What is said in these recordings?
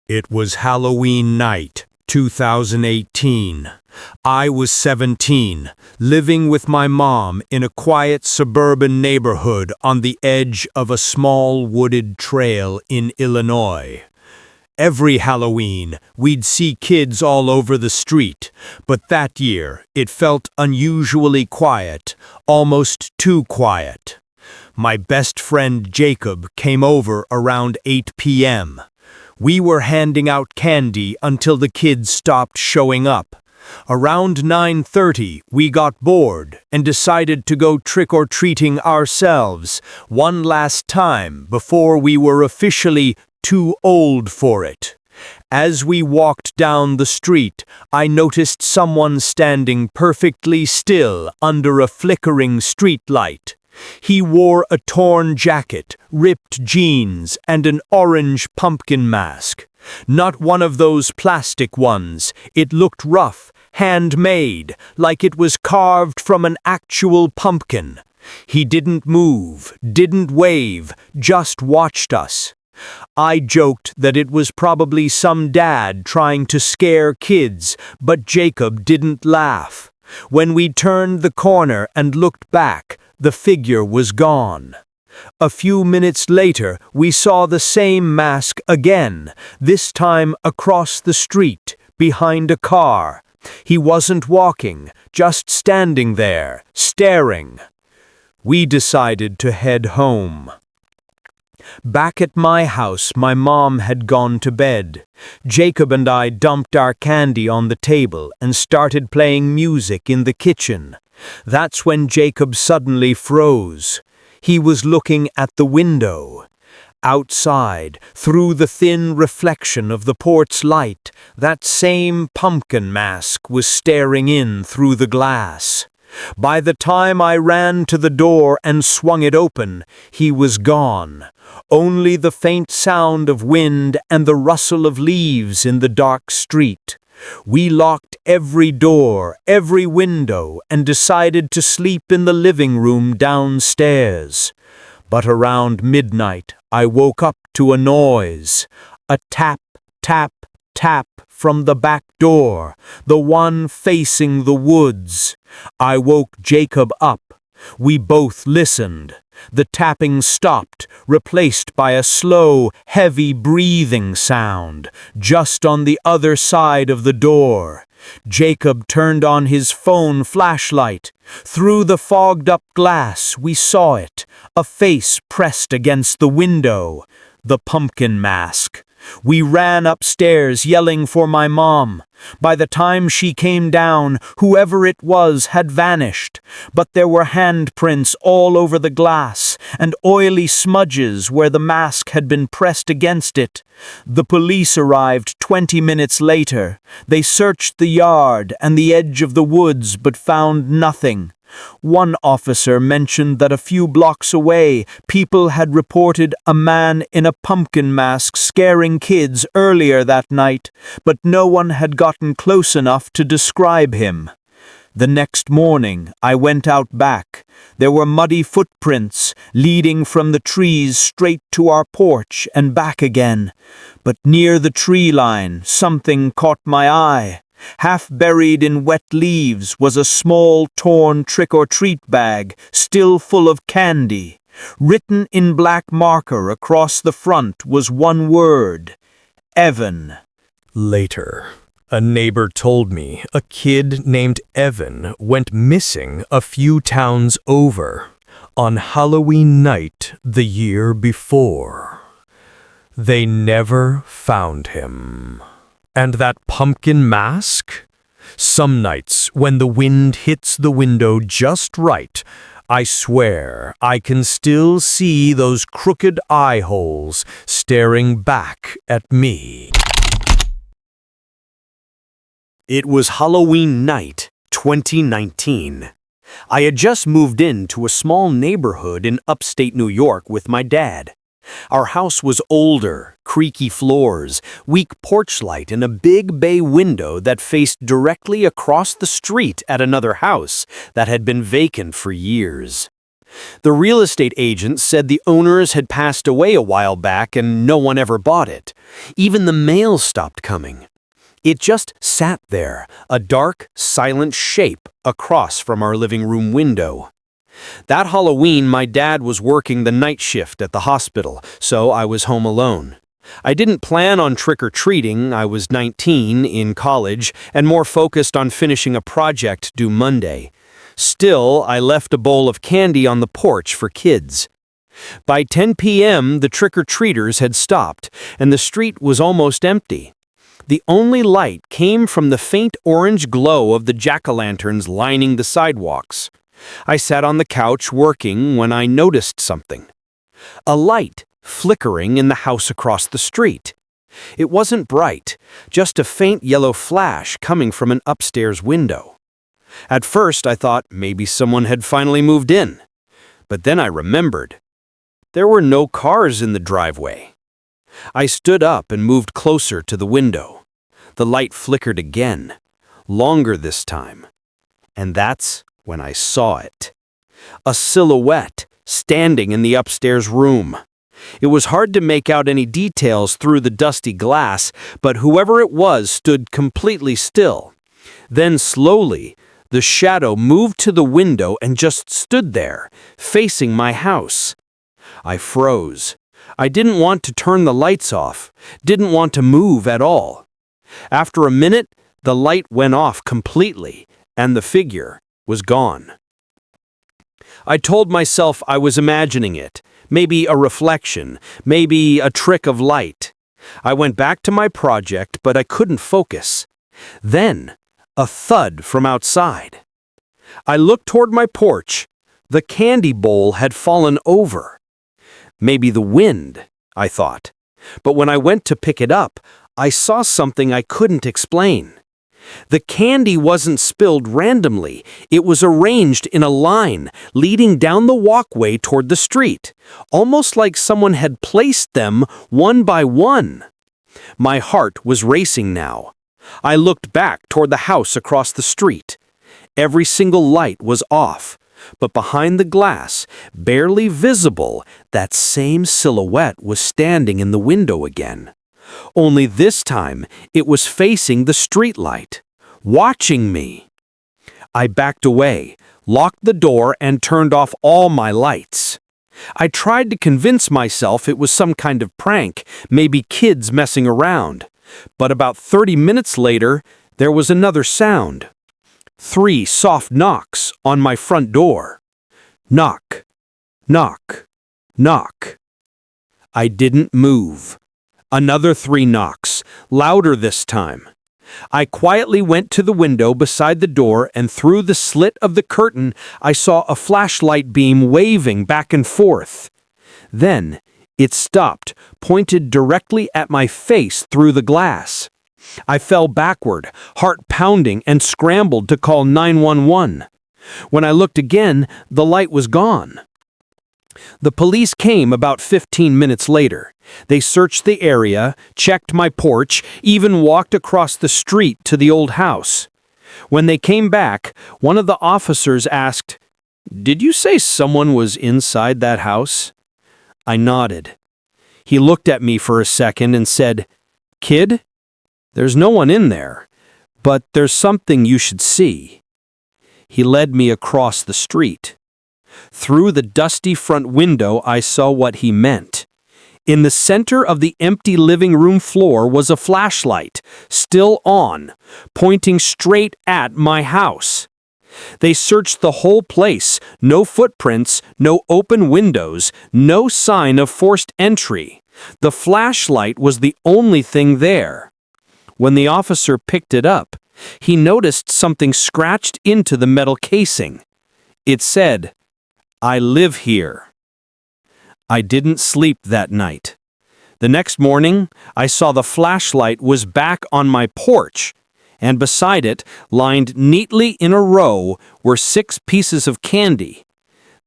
It was Halloween night, 2018. I was 17, living with my mom in a quiet suburban neighborhood on the edge of a small wooded trail in Illinois. Every Halloween, we'd see kids all over the street, but that year it felt unusually quiet, almost too quiet. My best friend Jacob came over around 8 p.m. We were handing out candy until the kids stopped showing up. Around 9:30, we got bored and decided to go trick-or-treating ourselves one last time before we were officially too old for it. As we walked down the street, I noticed someone standing perfectly still under a flickering streetlight. He wore a torn jacket, ripped jeans, and an orange pumpkin mask. Not one of those plastic ones. It looked rough, handmade, like it was carved from an actual pumpkin. He didn't move, didn't wave, just watched us. I joked that it was probably some dad trying to scare kids, but Jacob didn't laugh. When we turned the corner and looked back, the figure was gone. A few minutes later, we saw the same mask again, this time across the street, behind a car. He wasn't walking, just standing there, staring. We decided to head home. Back at my house, my mom had gone to bed. Jacob and I dumped our candy on the table and started playing music in the kitchen. That's when Jacob suddenly froze. He was looking at the window. Outside, through the thin reflection of the porch light, that same pumpkin mask was staring in through the glass. By the time I ran to the door and swung it open, he was gone. Only the faint sound of wind and the rustle of leaves in the dark street. We locked every door, every window, and decided to sleep in the living room downstairs. But around midnight, I woke up to a noise. A tap, tap, tap from the back door, the one facing the woods. I woke Jacob up. We both listened. The tapping stopped, replaced by a slow, heavy breathing sound, just on the other side of the door. Jacob turned on his phone flashlight. Through the fogged-up glass, we saw it, a face pressed against the window, the pumpkin mask. We ran upstairs yelling for my mom. By the time she came down, whoever it was had vanished, but there were handprints all over the glass and oily smudges where the mask had been pressed against it. The police arrived 20 minutes later. They searched the yard and the edge of the woods but found nothing. One officer mentioned that a few blocks away, people had reported a man in a pumpkin mask scaring kids earlier that night, but no one had gotten close enough to describe him. The next morning, I went out back. There were muddy footprints leading from the trees straight to our porch and back again. But near the tree line, something caught my eye. Half buried in wet leaves was a small torn trick-or-treat bag, still full of candy. Written in black marker across the front was one word: Evan. Later, a neighbor told me a kid named Evan went missing a few towns over on Halloween night the year before. They never found him. And that pumpkin mask? Some nights, when the wind hits the window just right, I swear I can still see those crooked eye holes staring back at me. It was Halloween night, 2019. I had just moved into a small neighborhood in upstate New York with my dad. Our house was older, creaky floors, weak porch light, and a big bay window that faced directly across the street at another house that had been vacant for years. The real estate agent said the owners had passed away a while back and no one ever bought it. Even the mail stopped coming. It just sat there, a dark, silent shape across from our living room window. That Halloween, my dad was working the night shift at the hospital, so I was home alone. I didn't plan on trick-or-treating. I was 19, in college, and more focused on finishing a project due Monday. Still, I left a bowl of candy on the porch for kids. By 10 p.m., the trick-or-treaters had stopped, and the street was almost empty. The only light came from the faint orange glow of the jack-o'-lanterns lining the sidewalks. I sat on the couch working when I noticed something. A light flickering in the house across the street. It wasn't bright, just a faint yellow flash coming from an upstairs window. At first, I thought maybe someone had finally moved in. But then I remembered. There were no cars in the driveway. I stood up and moved closer to the window. The light flickered again, longer this time. And that's when I saw it. A silhouette standing in the upstairs room. It was hard to make out any details through the dusty glass, but whoever it was stood completely still. Then slowly, the shadow moved to the window and just stood there, facing my house. I froze. I didn't want to turn the lights off, didn't want to move at all. After a minute, the light went off completely, and the figure was gone. I told myself I was imagining it, maybe a reflection, maybe a trick of light. I went back to my project, but I couldn't focus. Then, a thud from outside. I looked toward my porch. The candy bowl had fallen over. Maybe the wind, I thought. But when I went to pick it up, I saw something I couldn't explain. The candy wasn't spilled randomly. It was arranged in a line leading down the walkway toward the street, almost like someone had placed them one by one. My heart was racing now. I looked back toward the house across the street. Every single light was off, but behind the glass, barely visible, that same silhouette was standing in the window again. Only this time, it was facing the streetlight, watching me. I backed away, locked the door, and turned off all my lights. I tried to convince myself it was some kind of prank, maybe kids messing around. But about 30 minutes later, there was another sound. 3 soft knocks on my front door. Knock, knock, knock. I didn't move. Another 3 knocks, louder this time. I quietly went to the window beside the door, and through the slit of the curtain, I saw a flashlight beam waving back and forth. Then, it stopped, pointed directly at my face through the glass. I fell backward, heart pounding, and scrambled to call 911. When I looked again, the light was gone. The police came about 15 minutes later. They searched the area, checked my porch, even walked across the street to the old house. When they came back, one of the officers asked, "Did you say someone was inside that house?" I nodded. He looked at me for a second and said, "Kid, there's no one in there, but there's something you should see." He led me across the street. Through the dusty front window, I saw what he meant. In the center of the empty living room floor was a flashlight, still on, pointing straight at my house. They searched the whole place, no footprints, no open windows, no sign of forced entry. The flashlight was the only thing there. When the officer picked it up, he noticed something scratched into the metal casing. It said, "I live here." I didn't sleep that night. The next morning, I saw the flashlight was back on my porch, and beside it, lined neatly in a row, were 6 pieces of candy,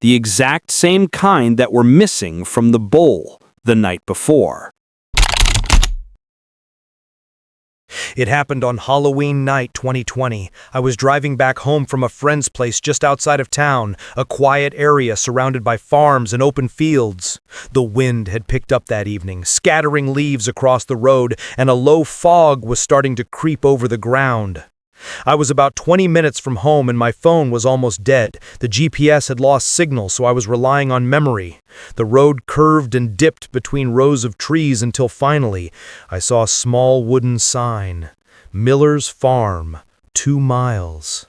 the exact same kind that were missing from the bowl the night before. It happened on Halloween night 2020. I was driving back home from a friend's place just outside of town, a quiet area surrounded by farms and open fields. The wind had picked up that evening, scattering leaves across the road, and a low fog was starting to creep over the ground. I was about 20 minutes from home and my phone was almost dead. The GPS had lost signal, so I was relying on memory. The road curved and dipped between rows of trees until finally I saw a small wooden sign. Miller's Farm, 2 miles.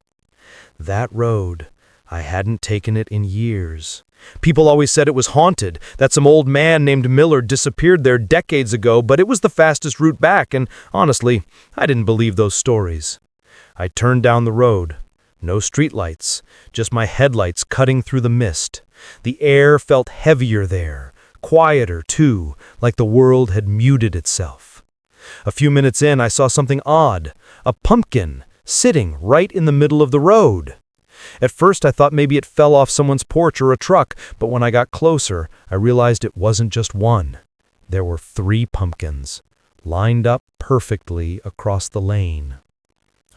That road, I hadn't taken it in years. People always said it was haunted, that some old man named Miller disappeared there decades ago, but it was the fastest route back, and honestly, I didn't believe those stories. I turned down the road. No streetlights, just my headlights cutting through the mist. The air felt heavier there, quieter too, like the world had muted itself. A few minutes in, I saw something odd, a pumpkin, sitting right in the middle of the road. At first, I thought maybe it fell off someone's porch or a truck, but when I got closer, I realized it wasn't just one. There were 3 pumpkins, lined up perfectly across the lane.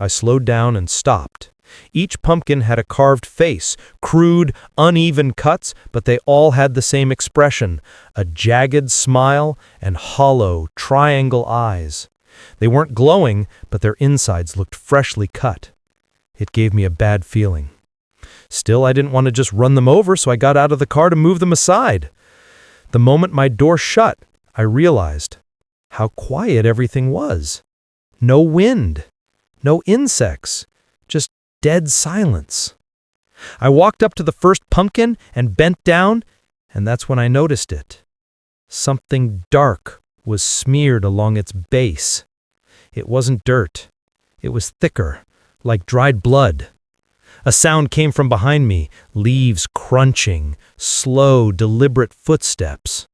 I slowed down and stopped. Each pumpkin had a carved face, crude, uneven cuts, but they all had the same expression, a jagged smile and hollow, triangle eyes. They weren't glowing, but their insides looked freshly cut. It gave me a bad feeling. Still, I didn't want to just run them over, so I got out of the car to move them aside. The moment my door shut, I realized how quiet everything was. No wind. No insects, just dead silence. I walked up to the first pumpkin and bent down, and that's when I noticed it. Something dark was smeared along its base. It wasn't dirt. It was thicker, like dried blood. A sound came from behind me, leaves crunching, slow, deliberate footsteps.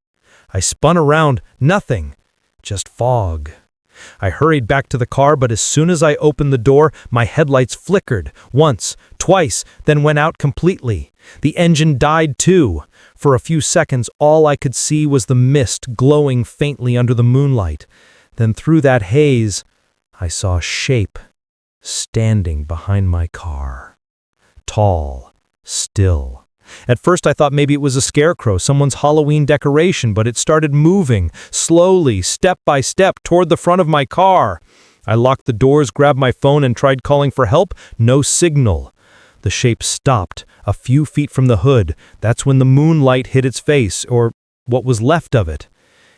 I spun around, nothing, just fog. I hurried back to the car, but as soon as I opened the door, my headlights flickered, once, twice, then went out completely. The engine died too. For a few seconds, all I could see was the mist glowing faintly under the moonlight. Then through that haze, I saw a shape standing behind my car. Tall, still. At first I thought maybe it was a scarecrow, someone's Halloween decoration, but it started moving, slowly, step by step, toward the front of my car. I locked the doors, grabbed my phone, and tried calling for help. No signal. The shape stopped, a few feet from the hood. That's when the moonlight hit its face, or what was left of it.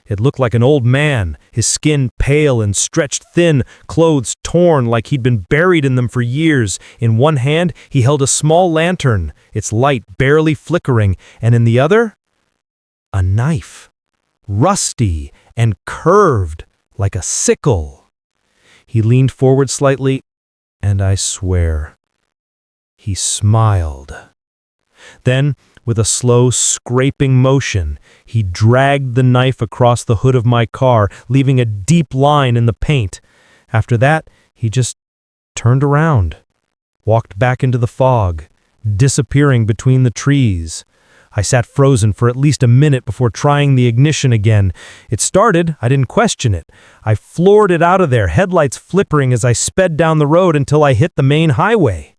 It looked like an old man, his skin pale and stretched thin, clothes torn like he'd been buried in them for years. In one hand, he held a small lantern, its light barely flickering, and in the other, a knife, rusty and curved like a sickle. He leaned forward slightly, and I swear, he smiled. Then, with a slow, scraping motion, he dragged the knife across the hood of my car, leaving a deep line in the paint. After that, he just turned around, walked back into the fog, disappearing between the trees. I sat frozen for at least a minute before trying the ignition again. It started, I didn't question it. I floored it out of there, headlights flickering as I sped down the road until I hit the main highway.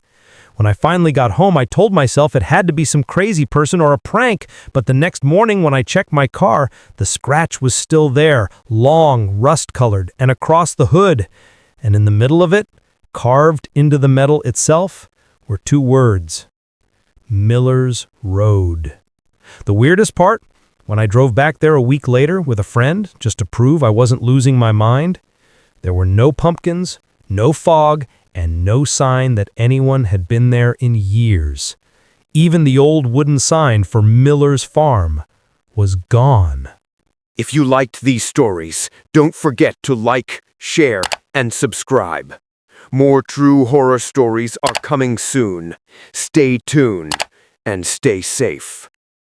When I finally got home, I told myself it had to be some crazy person or a prank, but the next morning when I checked my car, the scratch was still there, long, rust-colored, and across the hood. And in the middle of it, carved into the metal itself, were 2 words: Miller's Road. The weirdest part, when I drove back there a week later with a friend, just to prove I wasn't losing my mind, there were no pumpkins, no fog, and no sign that anyone had been there in years. Even the old wooden sign for Miller's Farm was gone. If you liked these stories, don't forget to like, share, and subscribe. More true horror stories are coming soon. Stay tuned and stay safe.